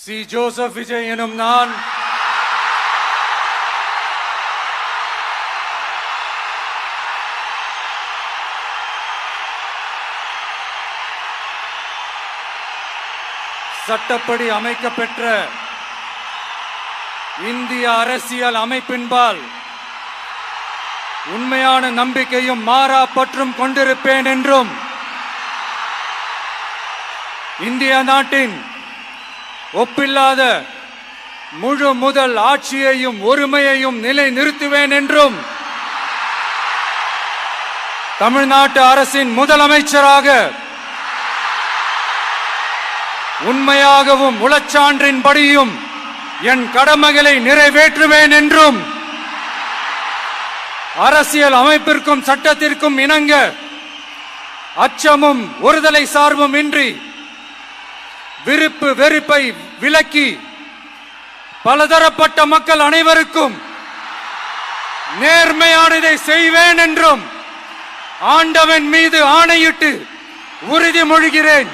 C. Joseph Vijay எனும் நான் சட்டப்படி அமைக்கப்பெற்ற இந்திய அரசியல் அமைப்பின்பால் உண்மையான நம்பிக்கையும் மாறா பற்றும் கொண்டிருப்பேன் என்றும் இந்திய நாட்டின் ஒப்பில்லாத முழு முதல் ஆட்சியையும் ஒருமையையும் நிலை நிறுத்துவேன் என்றும் தமிழ்நாட்டு அரசின் முதலமைச்சராக உண்மையாகவும் உளச்சான்றின்படியும் என் கடமைகளை நிறைவேற்றுவேன் என்றும் அரசியல் அமைப்பிற்கும் சட்டத்திற்கும் இணங்க அச்சமும் ஒருதலை சார்பும் இன்றி விருப்பு வெறுப்பை விலக்கி பலதரப்பட்ட மக்கள் அனைவருக்கும் நேர்மையானதை செய்வேன் என்றும் ஆண்டவன் மீது ஆணையிட்டு உறுதிமொழிகிறேன்.